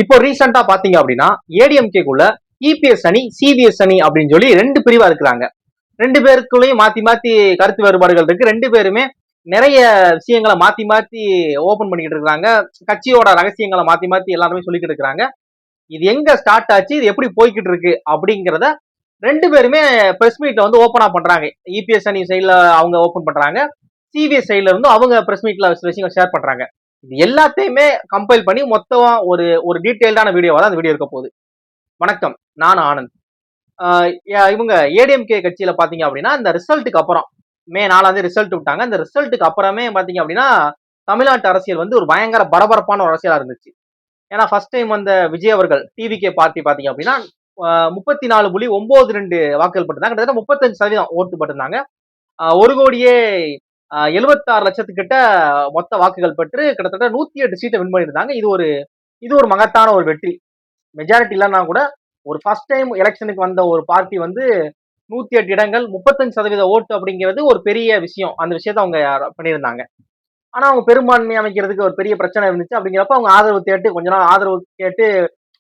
இப்போ ரீசெண்டா பாத்தீங்க அப்படின்னா ஏடிஎம்கேக்குள்ள இபிஎஸ் அணி சிபிஎஸ் அணி அப்படின்னு சொல்லி ரெண்டு பிரிவா இருக்கிறாங்க. ரெண்டு பேருக்குள்ளயும் மாத்தி மாத்தி கருத்து வேறுபாடுகள் இருக்கு. ரெண்டு பேருமே நிறைய விஷயங்களை மாத்தி மாத்தி ஓபன் பண்ணிக்கிட்டு இருக்காங்க. கட்சியோட ரகசியங்களை மாத்தி மாத்தி எல்லாருமே சொல்லிக்கிட்டு இருக்கிறாங்க. இது எங்க ஸ்டார்ட் ஆச்சு, இது எப்படி போய்கிட்டு இருக்கு அப்படிங்கிறத ரெண்டு பேருமே பிரஸ் மீட்ல வந்து ஓபனா பண்றாங்க. இபிஎஸ் அணி சைட்ல அவங்க ஓபன் பண்றாங்க, சிபிஎஸ் சைட்ல இருந்து அவங்க பிரஸ் மீட்ல சில விஷயங்கள் ஷேர் பண்றாங்க. இது எல்லாத்தையுமே கம்பைல் பண்ணி மொத்தமா ஒரு ஒரு டீடைல்டான வீடியோவா தான் அந்த வீடியோ இருக்க போகுது. வணக்கம், நான் ஆனந்த். இவங்க ஏடிஎம்கே கட்சியில பாத்தீங்க அப்படின்னா இந்த ரிசல்ட்டுக்கு அப்புறம் மே 4 ரிசல்ட் விட்டாங்க. இந்த ரிசல்ட்டுக்கு அப்புறமே பாத்தீங்க அப்படின்னா தமிழ்நாட்டு அரசியல் வந்து ஒரு பயங்கர பரபரப்பான ஒரு அரசியலா இருந்துச்சு. ஏன்னா ஃபர்ஸ்ட் டைம் வந்த விஜய் அவர்கள் டிவிகே பார்ட்டி பாத்தீங்க அப்படின்னா 34.92 வாக்குகள் பட்டிருந்தாங்க. கிட்டத்தட்ட 35% ஓட்டு பட்டிருந்தாங்க. 1,76,00,000 மொத்த வாக்குகள் பெற்று கிட்டத்தட்ட 108 சீட்டை வின் பண்ணியிருந்தாங்க. இது ஒரு மகத்தான ஒரு வெற்றி. மெஜாரிட்டி இல்லைன்னா கூட ஒரு ஃபர்ஸ்ட் டைம் எலெக்ஷனுக்கு வந்த ஒரு பார்ட்டி வந்து 108 இடங்கள் 35% ஓட்டு அப்படிங்கிறது ஒரு பெரிய விஷயம். அந்த விஷயத்த அவங்க பண்ணியிருந்தாங்க. ஆனா அவங்க பெரும்பான்மை அமைக்கிறதுக்கு ஒரு பெரிய பிரச்சனை இருந்துச்சு. அப்படிங்கிறப்ப அவங்க ஆதரவு கேட்டு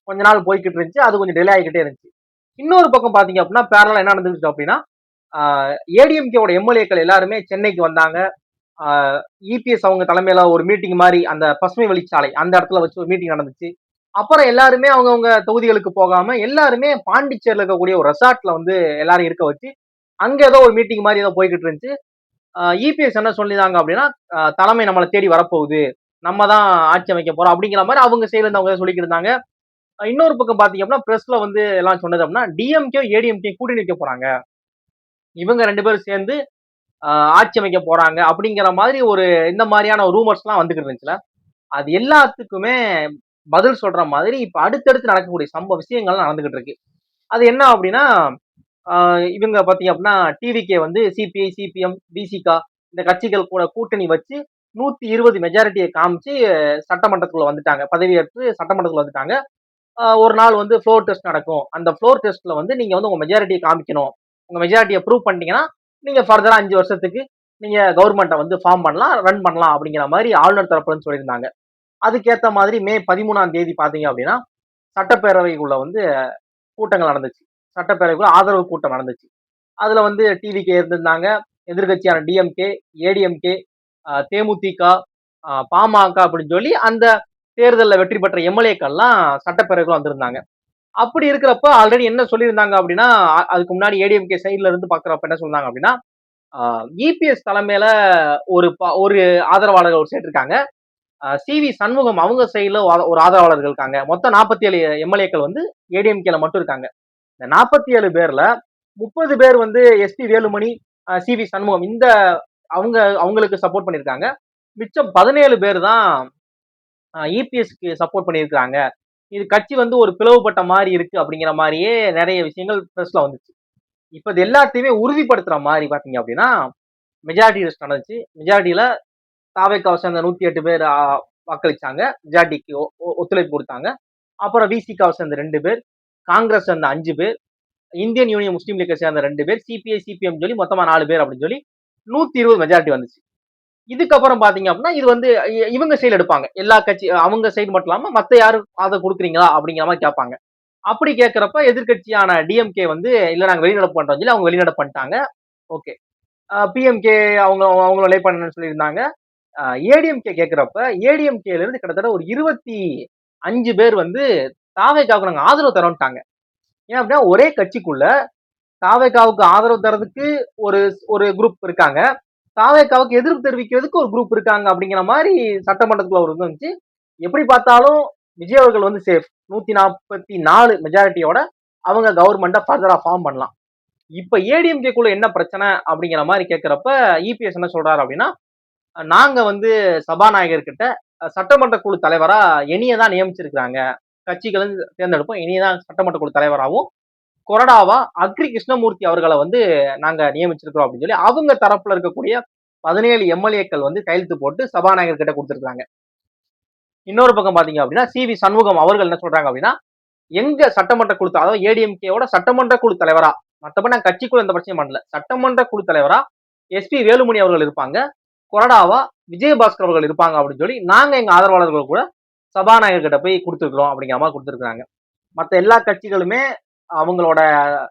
கொஞ்ச நாள் போய்கிட்டு இருந்துச்சு. அது கொஞ்சம் டிலே ஆகிக்கிட்டே இருந்துச்சு. இன்னொரு பக்கம் பாத்தீங்க அப்படின்னா பேரலா என்ன நடந்துச்சு அப்படின்னா ஏடிஎம்கேவோட எம்எல்ஏக்கள் எல்லாருமே சென்னைக்கு வந்தாங்க. இபிஎஸ் அவங்க தலைமையில ஒரு மீட்டிங் மாதிரி அந்த பசுமை வழிச்சாலை அந்த இடத்துல வச்சு ஒரு மீட்டிங் நடந்துச்சு. அப்புறம் எல்லாருமே அவங்கவுங்க தொகுதிகளுக்கு போகாம எல்லாருமே பாண்டிச்சேரியில் இருக்கக்கூடிய ஒரு ரெசார்ட்ல வந்து எல்லாரும் இருக்க வச்சு அங்க ஏதோ ஒரு மீட்டிங் மாதிரி ஏதோ போய்கிட்டு இருந்துச்சு. இபிஎஸ் என்ன சொல்லிதாங்க அப்படின்னா தலைமை நம்மளை தேடி வரப்போகுது, நம்ம தான் ஆட்சி அமைக்க போறோம் அப்படிங்கிற மாதிரி அவங்க சைடுல இருந்து அவங்க சொல்லிக்கிட்டு இருந்தாங்க. இன்னொரு பக்கம் பாத்தீங்க அப்படின்னா பிரஸ்ல வந்து எல்லாம் சொன்னது அப்படின்னா டிஎம்கே ஏடிஎம்கே கூட்டணி வைக்க போறாங்க, இவங்க ரெண்டு பேரும் சேர்ந்து ஆட்சி அமைக்க போறாங்க அப்படிங்கிற மாதிரி ஒரு இந்த மாதிரியான ரூமர்ஸ் எல்லாம் வந்துகிட்டு இருந்துச்சுல. அது எல்லாத்துக்குமே பதில் சொல்ற மாதிரி இப்ப அடுத்தடுத்து நடக்கக்கூடிய விஷயங்கள் நடந்துகிட்டு இருக்கு. அது என்ன அப்படின்னா இவங்க பாத்தீங்க அப்படின்னா டிவிகே வந்து சிபிஐ சிபிஎம் பிசிகா இந்த கட்சிகள் கூட கூட்டணி வச்சு 120 மெஜாரிட்டியை காமிச்சு சட்டமன்றத்துக்குள்ள வந்துட்டாங்க. பதவியேற்று சட்டமன்றத்துக்குள்ள வந்துட்டாங்க. ஒரு நாள் வந்து ஃப்ளோர் டெஸ்ட் நடக்கும். அந்த ஃப்ளோர் டெஸ்ட்ல வந்து நீங்க வந்து உங்க மெஜாரிட்டியை காமிக்கணும். உங்க மெஜாரிட்டியை ப்ரூவ் பண்ணிட்டீங்கன்னா நீங்க ஃபர்தரா 5 வருஷத்துக்கு நீங்க கவர்மெண்ட்டை வந்து ஃபார்ம் பண்ணலாம், ரன் பண்ணலாம் அப்படிங்கிற மாதிரி ஆளுநர் தரப்புன்னு சொல்லியிருந்தாங்க. அதுக்கேற்ற மாதிரி மே 13 பாத்தீங்க அப்படின்னா சட்டப்பேரவைக்குள்ள வந்து கூட்டங்கள் நடந்துச்சு. சட்டப்பேரவைக்குள்ள ஆதரவு கூட்டம் நடந்துச்சு. அதுல வந்து டிவிகே இருந்திருந்தாங்க, எதிர்கட்சியான டிஎம்கே, ஏடிஎம்கே, தேமுதிக, பாமக அப்படின்னு சொல்லி அந்த தேர்தலில் வெற்றி பெற்ற எம்எல்ஏக்கள்லாம் சட்டப்பேரவைக்குள்ள வந்திருந்தாங்க. அப்படி இருக்கிறப்ப ஆல்ரெடி என்ன சொல்லியிருந்தாங்க அப்படின்னா அதுக்கு முன்னாடி ஏடிஎம்கே சைட்ல இருந்து பாக்குறப்ப என்ன சொன்னாங்க அப்படின்னா இபிஎஸ் தலைமையில ஒரு ஆதரவாளர்கள் சேர்த்திருக்காங்க. சிவி சண்முகம் அவங்க சைட்ல ஒரு ஆதரவாளர்கள் இருக்காங்க. மொத்தம் 47 எம்எல்ஏக்கள் வந்து ஏடிஎம்கேல மட்டும் இருக்காங்க. இந்த 47 பேர்ல 30 பேர் வந்து எஸ்பி வேலுமணி, சிவி சண்முகம் இந்த அவங்களுக்கு சப்போர்ட் பண்ணியிருக்காங்க. மிச்சம் 17 பேர் தான் இபிஎஸ்க்கு சப்போர்ட் பண்ணியிருக்காங்க. இது கட்சி வந்து ஒரு பிளவுபட்ட மாதிரி இருக்கு அப்படிங்கிற மாதிரியே நிறைய விஷயங்கள் பிரஸ்ல வந்துச்சு. இப்ப இது எல்லாத்தையுமே உறுதிப்படுத்துற மாதிரி பாத்தீங்க அப்படின்னா மெஜாரிட்டி டெஸ்ட் நடந்துச்சு. மெஜாரிட்டியில தாவேக்காவை சேர்ந்த 108 பேர் வாக்களிச்சாங்க, மெஜாரிட்டிக்கு ஒத்துழைப்பு கொடுத்தாங்க. அப்புறம் விசிகாவை சேர்ந்த 2 பேர், காங்கிரஸ் சேர்ந்த 5 பேர், இந்தியன் யூனியன் முஸ்லீம் லீக்கை சேர்ந்த 2 பேர், சிபிஐ சிபிஎம் சொல்லி மொத்தமா 4 பேர் அப்படின்னு சொல்லி 120 மெஜாரிட்டி வந்துச்சு. இதுக்கப்புறம் பாத்தீங்க அப்படின்னா இது வந்து இவங்க சைடு எடுப்பாங்க. எல்லா கட்சி அவங்க சைடு மட்டும் இல்லாம மத்த யாரும் அதை கொடுக்குறீங்களா அப்படிங்கிற மாதிரி கேட்பாங்க. அப்படி கேட்கிறப்ப எதிர்கட்சியான டிஎம்கே வந்து இல்ல நாங்க வெளிநடப்பு பண்றோம் சொல்லி அவங்க வெளிநடப்பு பண்ணிட்டாங்க. ஓகே. பிஎம்கே அவங்க நிலை பண்ணு சொல்லியிருந்தாங்க. ஏடிஎம்கே கேட்கிறப்ப ஏடிஎம்கேல இருந்து கிட்டத்தட்ட ஒரு 25 பேர் வந்து தாவேகாவுக்கு நாங்க ஆதரவு தரோம்ட்டாங்க. ஏன் அப்படின்னா ஒரே கட்சிக்குள்ள தாவேகாவுக்கு ஆதரவு தரதுக்கு ஒரு குரூப் இருக்காங்க, தாவேகாவுக்கு எதிர்ப்பு தெரிவிக்கிறதுக்கு ஒரு குரூப் இருக்காங்க அப்படிங்கிற மாதிரி சட்டமன்றத்துல ஒரு இருந்துச்சு. எப்படி பார்த்தாலும் விஜய் அவர்கள் வந்து சேஃப். 144 மெஜாரிட்டியோட அவங்க கவர்மெண்ட்டை ஃபர்தரா ஃபார்ம் பண்ணலாம். இப்ப ஏடிஎம்கேக்குள்ள என்ன பிரச்சனை அப்படிங்கிற மாதிரி கேட்கிறப்ப இபிஎஸ் என்ன சொல்றாரு அப்படின்னா நாங்க வந்து சபாநாயகர் கிட்ட சட்டமன்ற குழு தலைவரா இனியதான் நியமிச்சிருக்கிறாங்க, கட்சிகள் தேர்ந்தெடுப்போம், இனியதான் சட்டமன்ற குழு தலைவராகவும் கொறடாவா அக்ரி கிருஷ்ணமூர்த்தி அவர்களை வந்து நாங்க நியமிச்சிருக்கிறோம் அப்படின்னு சொல்லி அவங்க தரப்புல இருக்கக்கூடிய 17 எம்எல்ஏக்கள் வந்து கையெழுத்து போட்டு சபாநாயகர் கிட்ட கொடுத்திருக்காங்க. இன்னொரு பக்கம் பாத்தீங்க அப்படின்னா சிவி சண்முகம் அவர்கள் என்ன சொல்றாங்க அப்படின்னா எங்க சட்டமன்ற குழு, அதாவது ஏடிஎம்கேவோட சட்டமன்ற குழு தலைவரா, மற்றபடி நான் கட்சிக்குள்ள எந்த பிரச்சனையும் பண்ணல, சட்டமன்ற குழு தலைவரா எஸ்பி வேலுமணி அவர்கள் இருப்பாங்க, கொறடாவா விஜயபாஸ்கர் அவர்கள் இருப்பாங்க அப்படின்னு சொல்லி நாங்க எங்க ஆதரவாளர்கள் கூட சபாநாயகர் கிட்ட போய் கொடுத்துருக்குறோம் அப்படிங்கிற மாதிரி கொடுத்துருக்காங்க. மற்ற எல்லா கட்சிகளுமே அவங்களோட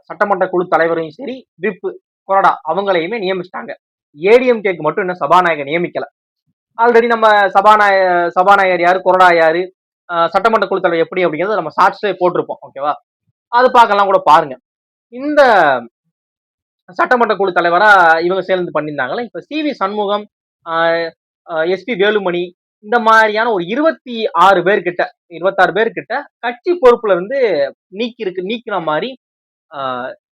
சட்டமன்ற குழு தலைவரையும் சரி, விப் கொறடா அவங்களையுமே நியமிச்சிட்டாங்க. ஏடிஎம்கேக்கு மட்டும் இன்னும் சபாநாயகர் நியமிக்கல. ஆல்ரெடி நம்ம சபாநாயகர் யாரு, கொறடா யாரு, சட்டமன்ற குழு தலைவர் எப்படி அப்படிங்கிறது நம்ம ஷார்ட்ஸ்ல போட்டிருப்போம். ஓகேவா? அது பார்க்கலாம் கூட பாருங்க. இந்த சட்டமன்ற குழு தலைவரா இவங்க சேர்ந்து பண்ணியிருந்தாங்களே, இப்ப சி.வி. சண்முகம், எஸ்.பி. வேலுமணி இந்த மாதிரியான ஒரு 26 பேர் கிட்ட 26 பேர் கிட்ட கட்சி பொறுப்புல இருந்து நீக்கின மாதிரி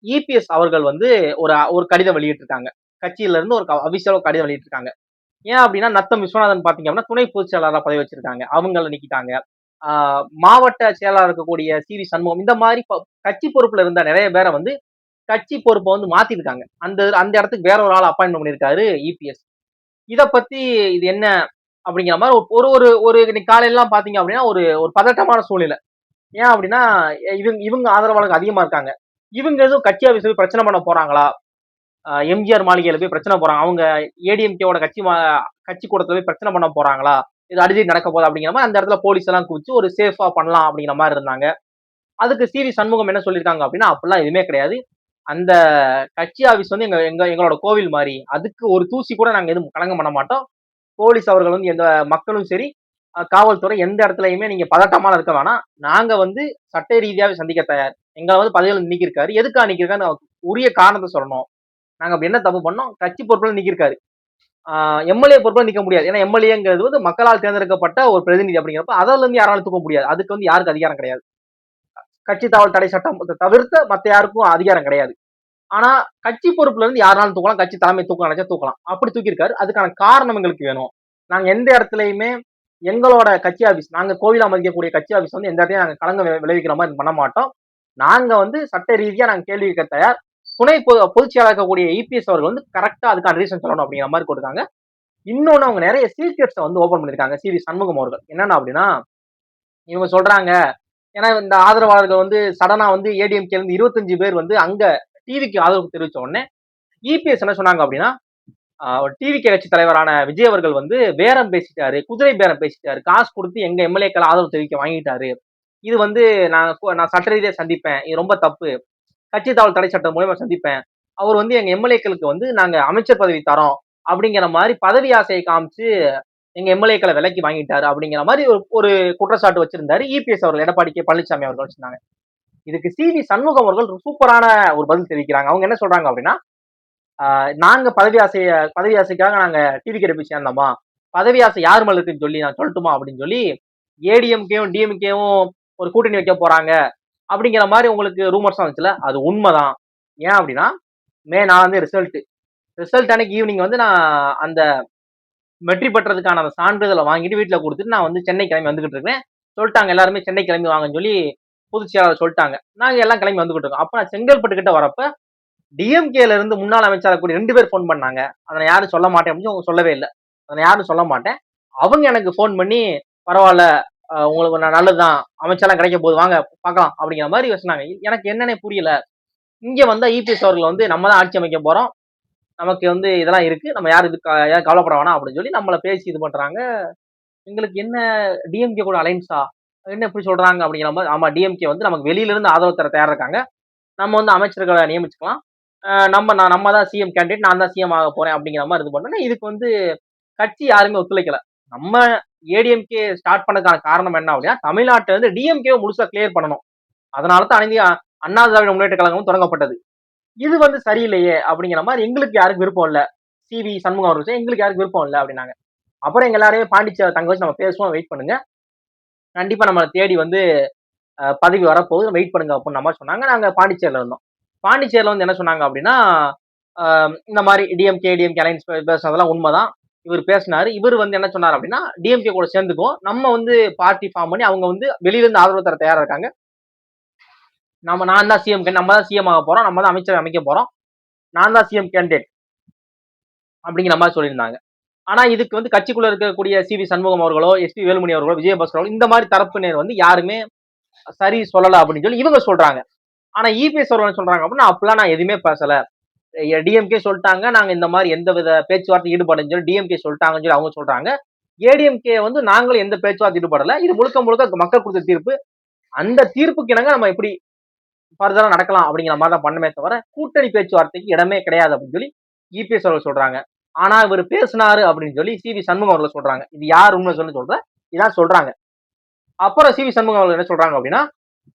இபிஎஸ் அவர்கள் வந்து ஒரு கடிதம் வெளியிட்டிருக்காங்க. கட்சியில இருந்து ஒரு அபிஷியலா கடிதம் வெளியிட்டிருக்காங்க. ஏன் அப்படின்னா நத்தம் விஸ்வநாதன் பாத்தீங்க அப்படின்னா துணை பொதுச் செயலாளராக பதவி வச்சிருக்காங்க. அவங்கள நீக்கிட்டாங்க. மாவட்ட செயலாளர் இருக்கக்கூடிய சி.வி. சண்முகம் இந்த மாதிரி கட்சி பொறுப்புல இருந்த நிறைய பேரை வந்து கட்சி பொறுப்பை வந்து மாத்திருக்காங்க. அந்த இடத்துக்கு வேற ஒரு ஆள் அப்பாயின்மெண்ட் பண்ணிருக்காரு இபிஎஸ். இத பத்தி இது என்ன அப்படிங்கிற மாதிரி ஒரு இன்னைக்கு காலையெல்லாம் பாத்தீங்க அப்படின்னா ஒரு பதட்டமான சூழ்நிலை. ஏன் அப்படின்னா இவங்க ஆதரவாளர்கள் அதிகமா இருக்காங்க. இவங்க எதுவும் கட்சி ஆபீஸ் போய் பிரச்சனை பண்ண போறாங்களா, எம்ஜிஆர் மாளிகையில போய் பிரச்சனை போறாங்க, அவங்க ஏடிஎம்கேவோட கட்சி கூடத்துல போய் பிரச்சனை பண்ண போறாங்களா, இது அடிஜி நடக்க போகுது அப்படிங்கிற மாதிரி அந்த இடத்துல போலீஸ் எல்லாம் குவிச்சு ஒரு சேஃபா பண்ணலாம் அப்படிங்கிற மாதிரி இருந்தாங்க. அதுக்கு சி.வி. சண்முகம் என்ன சொல்லியிருக்காங்க அப்படின்னா, அப்படிலாம் எதுவுமே கிடையாது. அந்த கட்சி ஆபீஸ் வந்து எங்களோட கோவில் மாதிரி, அதுக்கு ஒரு தூசி கூட நாங்க எதுவும் கலங்கம் பண்ண மாட்டோம். போலீஸ் அவர்கள் வந்து எந்த மக்களும் சரி, காவல்துறை எந்த இடத்துலயுமே நீங்க பதட்டமான இருக்க வேணாம். நாங்க வந்து சட்ட ரீதியாவே சந்திக்க தயார். எங்களை வந்து பதவியில நீக்கிருக்காரு. எதுக்காக நீக்கிருக்காரு உரிய காரணத்தை சொல்லணும். நாங்க அப்படி என்ன தப்பு பண்ணோம், கட்சி பொறுப்புல நீக்கிருக்காரு. எம்எல்ஏ பொறுப்புல நிக்க முடியாது. ஏன்னா எம்எல்ஏங்கிறது வந்து மக்களால் தேர்ந்தெடுக்கப்பட்ட ஒரு பிரதிநிதி அப்படிங்கிறப்ப அதுல இருந்து யாராலும் தூக்க முடியாது. அதுக்கு வந்து யாருக்கு அதிகாரம் கிடையாது. கட்சி தாவல் தடை சட்டம் தவிர்த்த மத்த யாருக்கும் அதிகாரம் கிடையாது. ஆனா கட்சி பொறுப்புல இருந்து யாராலும் தூக்கலாம், கட்சி தலைமை தூக்கலாம் நினைச்சா தூக்கலாம். அப்படி தூக்கியிருக்காரு. அதுக்கான காரணம் எங்களுக்கு வேணும். நாங்க எந்த இடத்துலயுமே எங்களோட கட்சி ஆபீஸ், நாங்க கோவிலா மதிக்கக்கூடிய கட்சி ஆபீஸ் வந்து எந்த இடத்தையும் நாங்க களங்க விளைவிக்கிற மாதிரி பண்ண மாட்டோம். நாங்க வந்து சட்ட ரீதியா நாங்க கேள்வி கேட்க தயார். துணை பொதுச் செயலாளர் இருக்கக்கூடிய இபிஎஸ் அவர்கள் வந்து கரெக்டா அதுக்கான ரீசன் சொல்லணும் அப்படிங்கிற மாதிரி கொடுத்தாங்க. இன்னொன்னு அவங்க நிறைய சீக்ரெட்ஸை வந்து ஓபன் பண்ணிருக்காங்க சி.வி. சண்முகம் அவர்கள். என்னன்னா அப்படின்னா, இவங்க சொல்றாங்க, ஏன்னா இந்த ஆதரவாளர்கள் வந்து சடனா வந்து ஏடிஎம்கே இருந்து 25 பேர் வந்து அங்க டிவிக்கு ஆதரவு தெரிவிச்ச உடனே இபிஎஸ் என்ன சொன்னாங்க அப்படின்னா, டிவிகே கட்சி தலைவரான விஜய் அவர்கள் வந்து பேரம் பேசிட்டாரு, குதிரை பேரம் பேசிட்டாரு, காசு கொடுத்து எங்க எம்எல்ஏக்கள் ஆதரவு தெரிவிக்க வாங்கிட்டாரு. இது வந்து நான் சட்ட ரீதியா சந்திப்பேன், இது ரொம்ப தப்பு, கட்சி தாவல் தடை சட்டம் மூலமா சந்திப்பேன், அவர் வந்து எங்க எம்எல்ஏக்களுக்கு வந்து நாங்க அமைச்சர் பதவி தரோம் அப்படிங்கிற மாதிரி பதவி ஆசையை காமிச்சு எங்க எம்எல்ஏக்களை விலைக்கு வாங்கிட்டாரு அப்படிங்கிற மாதிரி ஒரு குற்றச்சாட்டு வச்சிருந்தாரு இபிஎஸ் அவர்கள், எடப்பாடி கே பழனிசாமி அவர்கள் சொன்னாங்க. இதுக்கு சி.வி. சண்முகம் அவர்கள் சூப்பரான ஒரு பதில் தெரிவிக்கிறாங்க. அவங்க என்ன சொல்றாங்க அப்படின்னா, நாங்க பதவி ஆசைக்காக நாங்க டிவி கிட்ட போய் சேர்ந்தோமா, பதவி ஆசை யார் மேல இருக்குன்னு சொல்லி நான் சொல்லட்டுமா அப்படின்னு சொல்லி ஏடிஎம்கேவும் டிஎம்கேவும் ஒரு கூட்டணி வைக்க போறாங்க அப்படிங்கிற மாதிரி உங்களுக்கு ரூமர்ஸ் வந்துச்சுல, அது உண்மைதான். ஏன் அப்படின்னா நான் வந்து ரிசல்ட் அன்னைக்கு ஈவினிங் வந்து நான் அந்த வெற்றி பெற்றதுக்கான அந்த சான்றிதழை வாங்கிட்டு வீட்டுல கொடுத்துட்டு நான் வந்து சென்னை கிளம்பி வந்துகிட்டு இருக்கேன். சொல்லிட்டாங்க எல்லாருமே சென்னை கிளம்பி வாங்கன்னு சொல்லி பொதுச் செயலாளர் சொல்லிட்டாங்க. நாங்க எல்லாம் கிளம்பி வந்துகிட்டு இருக்கோம். அப்ப நான் செங்கல்பட்டு கிட்ட வரப்ப டிஎம்கேல இருந்து முன்னாள் அமைச்சர் கூடிய 2 பேர் போன் பண்ணாங்க. அதை யாரும் சொல்ல மாட்டேன் அப்படின்னு அவங்க சொல்லவே இல்லை. அதை யாரும் சொல்ல மாட்டேன். அவங்க எனக்கு போன் பண்ணி, பரவாயில்ல உங்களுக்கு நல்லதுதான், அமைச்சர்லாம் கிடைக்க போகுது, வாங்க பார்க்கலாம் அப்படிங்கிற மாதிரி சொன்னாங்க. எனக்கு என்னன்னே புரியல. இங்க வந்தா இபிஎஸ் அவர்கள் வந்து நம்ம தான் ஆட்சி அமைக்க போறோம், நமக்கு வந்து இதெல்லாம் இருக்கு, நம்ம யாரும் கவலைப்பட வேணாம் அப்படின்னு சொல்லி நம்மளை பேசி இது பண்றாங்க. எங்களுக்கு என்ன டிஎம்கே கூட அலைன்ஸா, என்ன எப்படி சொல்றாங்க அப்படிங்கிற மாதிரி. ஆமா, டிஎம்கே வந்து நமக்கு வெளியில இருந்து ஆதரவு தர தயாரா இருக்காங்க, நம்ம வந்து அமைச்சர்களை நியமிச்சுக்கலாம், நம்ம தான் சிஎம் கேண்டிடேட், நான் தான் சிஎம் ஆக போறேன் அப்படிங்கிற மாதிரி இது பண்ணோன்னா இதுக்கு வந்து கட்சி யாருமே ஒத்துழைக்கல. நம்ம ஏடிஎம்கே ஸ்டார்ட் பண்ணதுக்கான காரணம் என்ன அப்படின்னா, தமிழ்நாட்டுல இருந்து டிஎம்கே முழுசா கிளியர் பண்ணணும். அதனாலதான் அண்ணா திராவிட முன்னேற்ற கழகமும் தொடங்கப்பட்டது. இது வந்து சரியில்லையே அப்படிங்கிற மாதிரி எங்களுக்கு யாருக்கு விருப்பம் இல்ல. சி.வி. சண்முகம் அவர்கள் எங்களுக்கு யாருக்கு விருப்பம் இல்லை அப்படின்னாங்க. அப்புறம் எங்க எல்லாரையும் பாண்டிச்சேரி தங்க வச்சு நம்ம பேசுவோம், வெயிட் பண்ணுங்க, கண்டிப்பா நம்மளை தேடி வந்து பதவி வரப்போகுது, வெயிட் பண்ணுங்க அப்படின்னு நம்ம சொன்னாங்க. நாங்க பாண்டிச்சேரியில இருந்தோம். பாண்டிச்சேரியில வந்து என்ன சொன்னாங்க அப்படின்னா, இந்த மாதிரி டிஎம்கே அலைன்ஸ் பேசுனதெல்லாம் உண்மைதான், இவர் பேசினாரு. இவர் வந்து என்ன சொன்னார் அப்படின்னா, டிஎம்கே கூட சேர்ந்துக்குவோம், நம்ம வந்து பார்ட்டி ஃபார்ம் பண்ணி அவங்க வந்து வெளியில இருந்து ஆதரவு தர தயாரா இருக்காங்க, நான் தான் சிஎம், நம்ம தான் சிஎம் ஆக போறோம், நம்ம தான் அமைச்சர் அமைக்க போறோம், நான் தான் சிஎம் கேண்டிடேட் அப்படிங்கிற மாதிரி சொல்லியிருந்தாங்க. ஆனா இதுக்கு வந்து கட்சிக்குள்ள இருக்கக்கூடிய சி.வி. சண்முகம் அவர்களோ, எஸ்.பி. வேலுமணி அவர்களோ, விஜயபாஸ்கர் இந்த மாதிரி தரப்பினர் வந்து யாருமே சரி சொல்லல அப்படின்னு சொல்லி இவங்க சொல்றாங்க. ஆனா இபிஎஸ் அவர்கள் சொல்றாங்க அப்படின்னா, அப்பெல்லாம் நான் எதுவுமே பேசல, டிஎம்கே சொல்லிட்டாங்க, நாங்க இந்த மாதிரி எந்த வித பேச்சுவார்த்தை ஈடுபடுன்னு சொல்லி டிஎம்கே சொல்லிட்டாங்கன்னு சொல்லி அவங்க சொல்றாங்க. ஏடிஎம்கே வந்து நாங்களும் எந்த பேச்சுவார்த்தை ஈடுபடல. இது முழுக்க முழுக்க மக்கள் கொடுத்த தீர்ப்பு. அந்த தீர்ப்புக்கு இணங்க நம்ம எப்படி ஃபர்தரா நடக்கலாம் அப்படிங்கிற மாதிரி தான் பண்ணுமே தவிர, கூட்டணி பேச்சுவார்த்தைக்கு இடமே கிடையாது அப்படின்னு சொல்லி இபிஎஸ் அவர்கள் சொல்றாங்க. ஆனா இவர் பேசினாரு அப்படின்னு சொல்லி சி வி சண்முகம் அவர்கள் சொல்றாங்க. இது யார் உண்மை சொல்றேன் இதான் சொல்றாங்க. அப்புறம் சி வி சண்முகம் அவர்கள் என்ன சொல்றாங்க அப்படின்னா,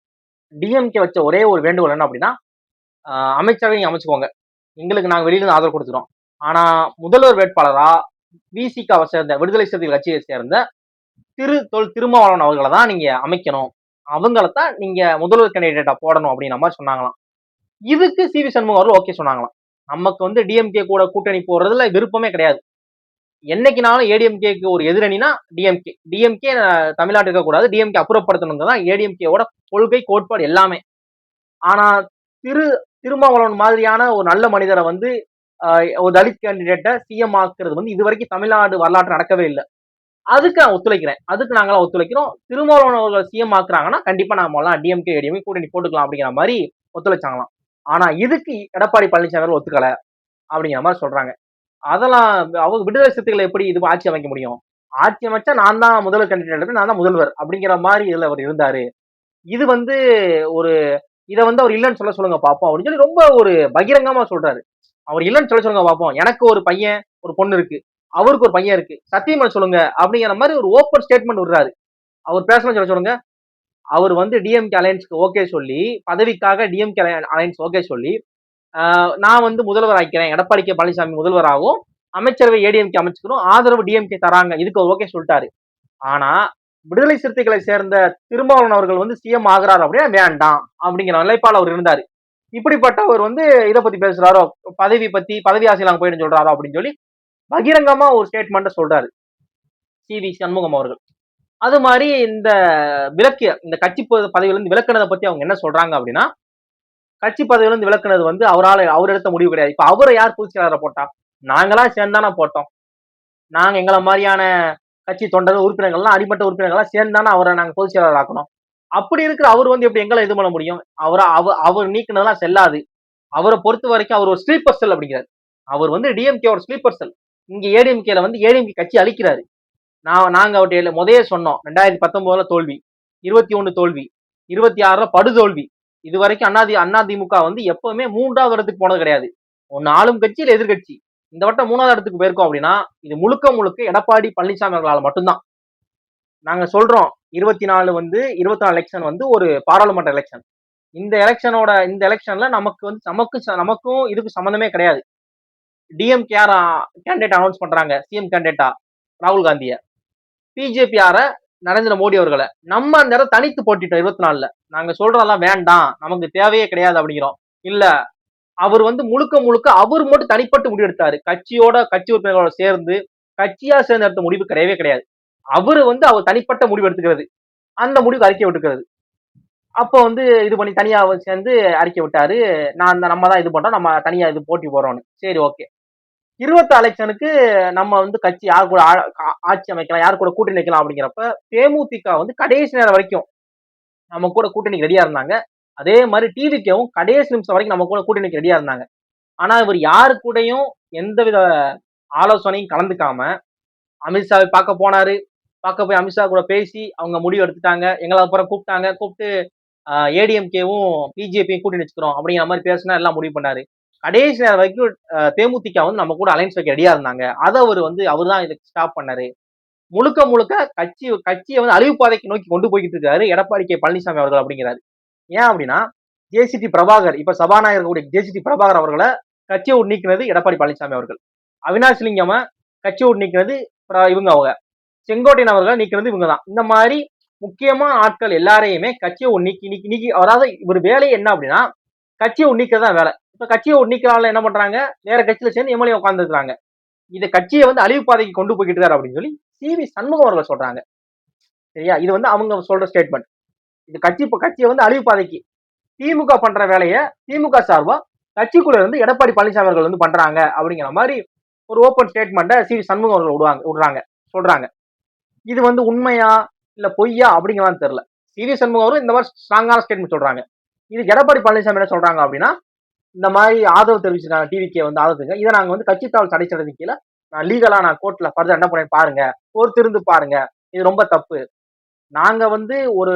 டிஎம்கே வச்ச ஒரே ஒரு வேண்டுகோள் என்ன அப்படின்னா, அமைச்சரவை நீங்க அமைச்சுக்கோங்க, எங்களுக்கு நாங்க வெளியில இருந்து ஆதரவு கொடுத்துறோம். ஆனா முதல்வர் வேட்பாளரா விசிகாவை சேர்ந்த விடுதலை சிறுத்தைகள் கட்சியை சேர்ந்த திருமாவளவன் அவர்களை தான் நீங்க அமைக்கணும், அவங்களைத்தான் நீங்க முதல்வர் கேண்டிடேட்டா போடணும் அப்படிங்கிற மாதிரி சொன்னாங்களாம். இதுக்கு சி வி சண்முகம் அவர்கள் ஓகே சொன்னாங்களாம். நமக்கு வந்து டிஎம்கே கூட கூட்டணி போடுறதுல விருப்பமே கிடையாது. என்னைக்குனாலும் ஏடிஎம்கேக்கு ஒரு எதிரணினா டிஎம்கே. டிஎம்கே தமிழ்நாட்டு இருக்கக்கூடாது, டிஎம்கே அப்புறப்படுத்தணுங்க தான் ஏடிஎம்கேவோட கொள்கை கோட்பாடு எல்லாமே. ஆனா திருமாவளவன் மாதிரியான ஒரு நல்ல மனிதரை வந்து ஒரு தலித் கேண்டிடேட்டை சிஎம் ஆக்குறது வந்து இது வரைக்கும் தமிழ்நாடு வரலாற்று நடக்கவே இல்லை. அதுக்கு நான் ஒத்துழைக்கிறேன். அதுக்கு நாங்களாம் ஒத்துழைக்கிறோம். திருமாவளவன் அவர்கள் சிஎம் ஆக்குறாங்கன்னா கண்டிப்பா நாம எல்லாம் டிஎம்கே ஏடிஎம்கே கூட்டணி போட்டுக்கலாம் அப்படிங்கிற மாதிரி ஒத்துழைச்சாங்களாம். ஆனா இதுக்கு எடப்பாடி பழனிசாமி அவர்கள் ஒத்துக்கல அப்படிங்கிற மாதிரி சொல்றாங்க. அதெல்லாம் அவங்க விடுதலை சிறுத்தைகளை எப்படி இது ஆட்சி அமைக்க முடியும்? ஆட்சி அமைச்சா நான் தான் முதல்வர் கேண்டிடேட், நான் தான் முதல்வர் அப்படிங்கிற மாதிரி இதுல அவர் இருந்தாரு. இது வந்து ஒரு இதை வந்து அவர் இல்லைன்னு சொல்லுங்க பார்ப்போம் அப்படின்னு சொல்லி ரொம்ப ஒரு பகிரங்கமா சொல்றாரு. அவர் இல்லைன்னு சொல்லுங்க பார்ப்போம், எனக்கு ஒரு பையன் ஒரு பொண்ணு இருக்கு, அவருக்கு ஒரு பையன் இருக்கு, சத்தியமா சொல்லுங்க அப்படிங்கிற மாதிரி ஒரு ஓப்பன் ஸ்டேட்மெண்ட் விடுறாரு. அவர் பேசணும் சொல்லுங்க. அவர் வந்து டிஎம்கே அலையன்ஸ்க்கு ஓகே சொல்லி, பதவிக்காக டிஎம்கே அலையன்ஸ் ஓகே சொல்லி, நான் வந்து முதல்வர் ஆக்கிறேன், எடப்பாடி கே பழனிசாமி முதல்வராகவும் அமைச்சரவை ஏடிஎம்கே அமைச்சுக்கிறோம், ஆதரவு டிஎம்கே தராங்க, இதுக்கு ஓகே சொல்லிட்டாரு. ஆனா விடுதலை சிறுத்தைகளை சேர்ந்த திருமாவளவன் அவர்கள் வந்து சிஎம் ஆகிறார் அப்படின்னா வேண்டாம் அப்படிங்கிற நிலைப்பாடு அவர் இருந்தாரு. இப்படிப்பட்டவர் வந்து இதை பத்தி பேசுறாரோ, பதவி ஆசையில் அங்க போயிட்டு சொல்றாரோ அப்படின்னு சொல்லி பகிரங்கமா ஒரு ஸ்டேட்மெண்ட் சொல்றாரு சி வி சண்முகம் அவர்கள். அது மாதிரி இந்த இந்த கட்சி பதவியிலிருந்து விலக்கினதை பத்தி அவங்க என்ன சொல்றாங்க அப்படின்னா, கட்சி பதவியிலிருந்து விலக்குனது வந்து அவர் எடுத்த முடிவு கிடையாது. இப்ப அவரை யார் பொதுச் செயலாளரை போட்டா? நாங்களா சேர்ந்தானா போட்டோம். நாங்க எங்களை மாதிரியான கட்சி தொண்டர்கள் உறுப்பினர்கள்லாம் அடிமட்ட உறுப்பினர்கள்லாம் சேர்ந்தானே அவரை நாங்க பொதுச் செயலாளர் ஆக்கணும். அப்படி இருக்கிற அவர் வந்து எப்படி எங்களை இது பண்ண முடியும்? அவர் நீக்கினதெல்லாம் செல்லாது. அவரை பொறுத்த வரைக்கும் அவர் ஒரு ஸ்லீப்பர் செல் அப்படிங்கிறார். அவர் வந்து டிஎம்கே ஒரு ஸ்லீப்பர் செல். இங்க ஏடிஎம்கேல வந்து ஏடிஎம்கே கட்சி அழிக்கிறாரு. நாங்க அவர்கிட்ட முதலே சொன்னோம், 2019 தோல்வி, 21 தோல்வி, 26 படுதோல்வி. இது வரைக்கும் அதிமுக வந்து எப்பவுமே 3வது இடத்துக்கு போனது கிடையாது. ஒன்னு ஆளும் கட்சி இல்ல எதிர்கட்சி. இந்த வட்டம் 3வது இடத்துக்கு போயிருக்கோம் அப்படின்னா இது முழுக்க முழுக்க எடப்பாடி பழனிசாமி அவர்களால் மட்டும்தான். நாங்க சொல்றோம் 24 எலெக்ஷன் வந்து ஒரு பாராளுமன்ற எலெக்ஷன். இந்த எலெக்ஷன்ல நமக்கும் இதுக்கு சம்பந்தமே கிடையாது. டிஎம்கே யார கேண்டிடேட் அனௌன்ஸ் பண்றாங்க சிஎம் கேண்டிடேட்டா? ராகுல் காந்திய. பிஜேபி யார? நரேந்திர மோடி அவர்களை. நம்ம அந்த நேரம் தனித்து போட்டிட்டோம் 24ல. நாங்க சொல்றதெல்லாம் வேண்டாம், நமக்கு தேவையே கிடையாது அப்படிங்கிறோம். இல்ல, அவர் வந்து முழுக்க அவர் மட்டும் தனிப்பட்டு முடிவு எடுத்தாரு. கட்சி உறுப்பினர்களோட சேர்ந்து கட்சியா சேர்ந்து எடுத்த முடிவு கிடையவே கிடையாது. அவரு வந்து அவர் தனிப்பட்ட முடிவு எடுத்துக்கிறது, அந்த முடிவுக்கு அறிக்கை விட்டுக்கிறது. அப்போ வந்து இது பண்ணி தனியா சேர்ந்து அறிக்கை விட்டாரு, நம்ம தான் இது பண்றோம், நம்ம தனியா இது போட்டி போறோம்னு. சரி, ஓகே. 26 எலெக்ஷனுக்கு நம்ம வந்து கட்சி யார் கூட ஆட்சி அமைக்கலாம், யார் கூட கூட்டணி வைக்கலாம் அப்படிங்கிறப்ப தேமுதிக வந்து கடைசி நேரம் வரைக்கும் நம்ம கூட கூட்டணிக்கு ரெடியா இருந்தாங்க. அதே மாதிரி டிவிக்கும் கடைசி நிமிஷம் வரைக்கும் நம்ம கூட கூட்டணிக்கு ரெடியா இருந்தாங்க. ஆனா இவர் யாரு கூடயும் எந்தவித ஆலோசனையும் கலந்துக்காம அமித்ஷாவை பார்க்க போனாரு. பார்க்க போய் அமித்ஷா கூட பேசி அவங்க முடிவு எடுத்துட்டாங்க. எங்களை அப்புறம் கூப்பிட்டு ஏடிஎம்கேவும் பிஜேபியும் கூட்டணி வச்சுக்கிறோம் அப்படிங்கிற மாதிரி பேசினா எல்லாம் முடிவு பண்ணாரு. கடைசி நேரம் வரைக்கும் தேமுதிக வந்து நம்ம கூட அலைன்ஸ் வைக்க ரெடியா இருந்தாங்க. அதை அவர் தான் இதுக்கு ஸ்டாப் பண்ணாரு. முழுக்க கட்சியை வந்து அழிவு பாதைக்கு நோக்கி கொண்டு போய்கிட்டு இருக்காரு எடப்பாடி கே பழனிசாமி அவர்கள் அப்படிங்கிறாரு. ஏன் அப்படின்னா ஜேசிடி பிரபாகர், இப்ப சபாநாயகர் கூடிய ஜேசிடி பிரபாகர் அவர்களை கட்சியை விட்டு நீக்கினது எடப்பாடி பழனிசாமி அவர்கள். அவினாஷ் லிங்கம கட்சியை விட்டு நீக்கினது அவங்க. செங்கோட்டையன் அவர்களை நீக்கிறது இவங்க தான். இந்த மாதிரி முக்கியமான ஆட்கள் எல்லாரையுமே கட்சியை நீக்கி அதாவது இவர் வேலையை என்ன அப்படின்னா கட்சியை நீக்கிறதா வேலை. இப்ப கட்சியை நீக்கிறால என்ன பண்றாங்க, வேற கட்சியில சேர்ந்து எம்எல்ஏ உட்கார்ந்துருக்காங்க. இதை கட்சியை வந்து அழிவு பாதைக்கு கொண்டு போய்கிட்டு இருக்காரு அப்படின்னு சொல்லி சி வி சண்முகம் அவர்கள் சொல்றாங்க. சரியா? இது வந்து அவங்க சொல்ற ஸ்டேட்மெண்ட். இது கட்சியை வந்து அழிவு பாதைக்கு திமுக பண்ற வேலையை திமுக சார்பா கட்சிக்குள்ள இருந்து எடப்பாடி பழனிசாமி அவர்கள் வந்து பண்றாங்க அப்படிங்கிற மாதிரி ஒரு ஓப்பன் ஸ்டேட்மெண்ட்டை சி வி சண்முகம் அவர்கள் சொல்றாங்க. இது வந்து உண்மையா இல்ல பொய்யா அப்படிங்கலாம் தெரியல. சி வி சண்முகம் அவர்கள் இந்த மாதிரி ஸ்ட்ராங்கான ஸ்டேட்மெண்ட் சொல்றாங்க. இது எடப்பாடி பழனிசாமி என்ன சொல்றாங்க அப்படின்னா, இந்த மாதிரி ஆதரவு தெரிவிச்சிருக்காங்க, டிவிக்கே வந்து ஆதரவு தெரிவிக்க, இதை நாங்க வந்து கட்சி தாவல் தடை சட்டத்தின் கீழே நான் லீகலா நான் கோர்ட்ல ஃபர்தர் என்ன பண்ணேன் பாருங்க, பொறுத்திருந்து பாருங்க, இது ரொம்ப தப்பு. நாங்க வந்து ஒரு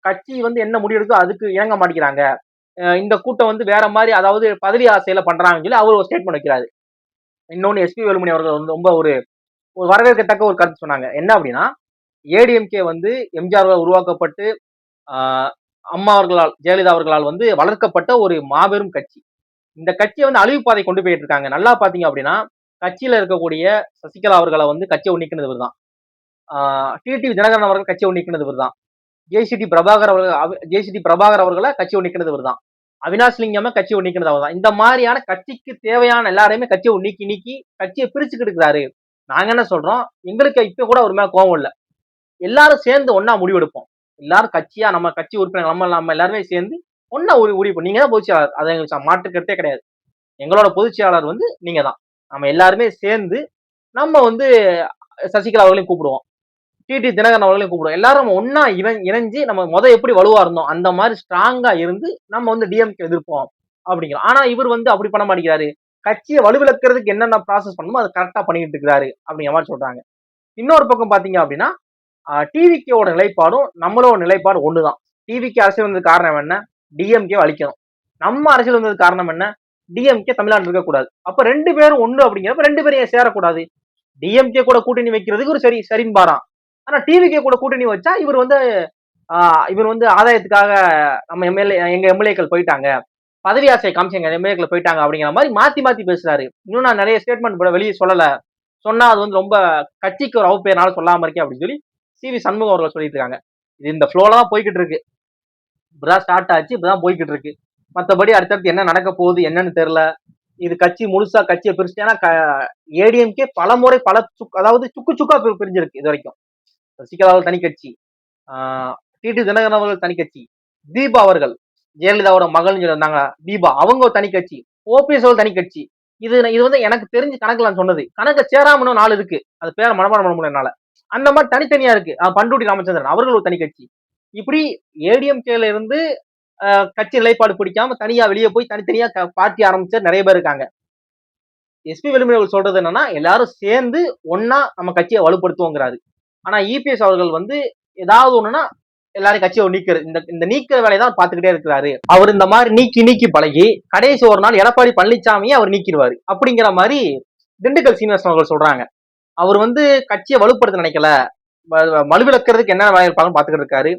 கட்சி வந்து என்ன முடிவெடுக்கோ அதுக்கு இணங்க மாட்டேங்கிறாங்க. இந்த கூட்டம் வந்து வேற மாதிரி, அதாவது பதவி ஆசையில பண்றாங்கன்னு சொல்லி அவர் ஒரு ஸ்டேட்மெண்ட் வைக்கிறாரு. இன்னொன்னு எஸ்பி வேலுமணி அவர்கள் வந்து ரொம்ப ஒரு ஒரு வரவேற்கத்தக்க ஒரு கருத்து சொன்னாங்க. என்ன அப்படின்னா, ஏடிஎம்கே வந்து எம்ஜிஆர் உருவாக்கப்பட்டு அம்மா அவர்களால், ஜெயலலிதா அவர்களால் வந்து வளர்க்கப்பட்ட ஒரு மாபெரும் கட்சி. இந்த கட்சியை வந்து அழிவு பாதை கொண்டு போயிட்டு இருக்காங்க. நல்லா பாத்தீங்க அப்படின்னா, கட்சியில இருக்கக்கூடிய சசிகலா அவர்களை வந்து கட்சியை நீக்கினது இவர் தான். டிடிவி தினகரன் அவர்கள் கட்சியை நீக்கினது இவர் தான். ஜேசிடி பிரபாகர் அவர்களை கட்சியை நீக்கினது இவர் தான். அவினாஷ் லிங்கம கட்சியை நீக்கினது அவர் தான். இந்த மாதிரியான கட்சிக்கு தேவையான எல்லாரையுமே கட்சியை நீக்கி நீக்கி கட்சியை பிரிச்சுக்கிட்டு இருக்கிறாரு. நாங்க என்ன சொல்றோம், எங்களுக்கு இப்ப கூட ஒரு மேல கோவம் இல்ல. எல்லாரும் சேர்ந்து ஒன்னா முடிவெடுப்போம். எல்லாரும் கட்சியா, நம்ம கட்சி உறுப்பினர் நம்ம எல்லாருமே சேர்ந்து ஒன்னா முடிவு. நீங்க தான் பொதுச்செயலாளர், அதை எங்களுக்கு மாற்று கருத்தே கிடையாது. எங்களோட பொதுச்செயலாளர் வந்து நீங்க தான். நம்ம எல்லாருமே சேர்ந்து நம்ம வந்து சசிகலா அவர்களையும் கூப்பிடுவோம், டிடி தினகரன் அவர்களையும் கூப்பிடுவோம். எல்லாரும் நம்ம ஒன்னா இணைஞ்சு நம்ம எப்படி வலுவா இருந்தோம் அந்த மாதிரி ஸ்ட்ராங்கா இருந்து நம்ம வந்து டிஎம்கே எதிர்ப்போம் அப்படிங்கிறோம். ஆனா இவர் வந்து அப்படி பண்ண மாட்டேங்கிறாரு. கட்சியை வலுவிழக்கிறதுக்கு என்னென்ன ப்ராசஸ் பண்ணணுமோ அதை கரெக்டா பண்ணிட்டு இருக்கிறாரு அப்படிங்கிற மாதிரி சொல்றாங்க. இன்னொரு பக்கம் பாத்தீங்க அப்படின்னா, டிவிகேவோட நிலைப்பாடும் நம்மளோட நிலைப்பாடு ஒண்ணுதான். டிவிகே அரசியல் வந்தது காரணம் என்ன, டிஎம்கே அழிக்கணும். நம்ம அரசியல் வந்தது காரணம் என்ன, டிஎம்கே தமிழ்நாட்டில் இருக்கக்கூடாது. அப்ப ரெண்டு பேரும் ஒண்ணு அப்படிங்கிறப்ப ரெண்டு பேரும் ஏன் சேரக்கூடாது? டிஎம்கே கூட கூட்டணி வைக்கிறதுக்கு ஒரு சரின்னு பாரான். ஆனா டிவிகே கூட கூட்டணி வச்சா இவர் வந்து ஆதாயத்துக்காக நம்ம எங்க எம்எல்ஏக்கள் போயிட்டாங்க, பதவி ஆசையை காமிச்சு எங்க எம்எல்ஏக்கள் போயிட்டாங்க அப்படிங்கிற மாதிரி மாத்தி மாத்தி பேசுறாரு. இன்னும் நான் நிறைய ஸ்டேட்மெண்ட் வெளியே சொல்லல, சொன்னா அது வந்து ரொம்ப கட்சிக்கு ஒரு அவப்பெயர்னால சொல்லாம இருக்கேன் அப்படின்னு சொல்லி சிவி சண்முகம் அவர்கள் சொல்லிட்டு இருக்காங்க. இது இந்த ஃப்ளோல தான் போய்கிட்டு இருக்கு. இப்பதான் ஸ்டார்ட் ஆச்சு, இப்பதான் போய்கிட்டு இருக்கு. மற்றபடி அடுத்தடுத்து என்ன நடக்க போகுது என்னன்னு தெரியல. இது கட்சி முழுசா கட்சியை பிரிச்சு, ஏன்னா ஏடிஎம்கே பல முறை அதாவது சுக்கா பிரிஞ்சிருக்கு இது வரைக்கும். சசிகலா அவர்கள் தனி கட்சி, டிடி தினகரன் அவர்கள் தனி கட்சி, தீபா அவர்கள் ஜெயலலிதாவோட மகள்னு சொல்லி வந்தாங்க தீபா, அவங்க ஒரு தனி கட்சி, ஓபிஎஸ் அவர்கள் தனி கட்சி. இது வந்து எனக்கு தெரிஞ்சு கணக்குல சொன்னது. கணக்கு சேராம 4 இருக்கு, அது பேரை மனப்பாடம் பண்ண முடியல என்னால. அந்த மாதிரி தனித்தனியா இருக்கு. பண்டூட்டி ராமச்சந்திரன் அவர்கள் ஒரு தனி கட்சி. இப்படி ஏடிஎம்கேல இருந்து கட்சி நிலைப்பாடு பிடிக்காம தனியா வெளியே போய் தனித்தனியா பார்ட்டி ஆரம்பிச்ச நிறைய பேர் இருக்காங்க. எஸ்பி வேலுமணி அவர்கள் சொல்றது என்னன்னா, எல்லாரும் சேர்ந்து ஒன்னா நம்ம கட்சியை வலுப்படுத்துவோங்கிறாரு. ஆனா இபிஎஸ் அவர்கள் வந்து ஏதாவது ஒண்ணுன்னா எல்லாரும் கட்சியை நீக்கிறது, இந்த நீக்கிற வேலையை தான் பார்த்துக்கிட்டே இருக்கிறாரு. அவர் இந்த மாதிரி நீக்கி பழகி கடைசி ஒரு நாள் எடப்பாடி பழனிசாமியை அவர் நீக்கிடுவாரு அப்படிங்கிற மாதிரி திண்டுக்கல் சீனிவாசன் அவர்கள் சொல்றாங்க. அவர் வந்து கட்சியை வலுப்படுத்த நினைக்கல, வலுவிழக்கிறதுக்கு என்ன வேலை இருப்பாங்கன்னு பார்த்துக்கிட்டு இருக்காரு.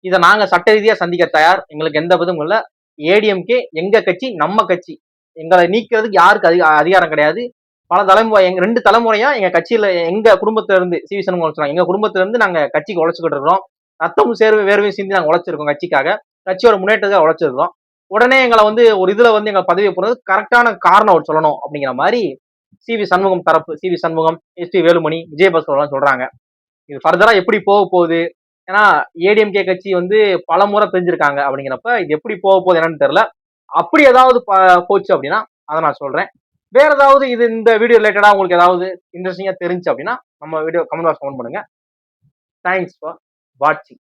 இதை நாங்க சட்ட ரீதியா சந்திக்க தயார், எங்களுக்கு எந்த விதமும் இல்ல. ஏடிஎம்கே எங்க கட்சி, நம்ம கட்சி, எங்களை நீக்கிறதுக்கு யாருக்கு அதிகாரம் கிடையாது. பல தலைமுறை, எங்க 2 தலைமுறையா எங்க கட்சியில, எங்க குடும்பத்தில இருந்து, சிவி சண்முகம் சொல்றாங்க, எங்க குடும்பத்தில இருந்து நாங்க கட்சிக்கு உழைச்சுக்கிட்டு இருக்கிறோம். ரத்தமும் வேர்வையும் சிந்தி நாங்க உழைச்சிருக்கோம் கட்சிக்காக, கட்சியோட முன்னேற்றத்துக்காக உழைச்சிருக்கோம். உடனே எங்களை வந்து ஒரு இதுல வந்து எங்க பதவியை போறது கரெக்டான காரணம் அவர் சொல்லணும் அப்படிங்கிற மாதிரி சிவி சண்முகம் தரப்பு, சிவி சண்முகம், எஸ்பி வேலுமணி, விஜயபாஸ்கர் சொல்றாங்க. இது ஃபர்தரா எப்படி போக போகுது, ஏன்னா ஏடிஎம்கே கட்சி வந்து பல முறை பிரிஞ்சிருக்காங்க அப்படிங்கிறப்ப இது எப்படி போக போகுது என்னன்னு தெரியல. அப்படி ஏதாவது போச்சு அப்படின்னா அதை நான் சொல்றேன். வேற ஏதாவது இந்த வீடியோ ரிலேட்டடா உங்களுக்கு ஏதாவது இன்ட்ரெஸ்டிங்கா தெரிஞ்சு அப்படின்னா நம்ம வீடியோ கமெண்ட் பாக்ஸ் கமெண்ட் பண்ணுங்க. தேங்க்ஸ் ஃபார் வாட்சிங்.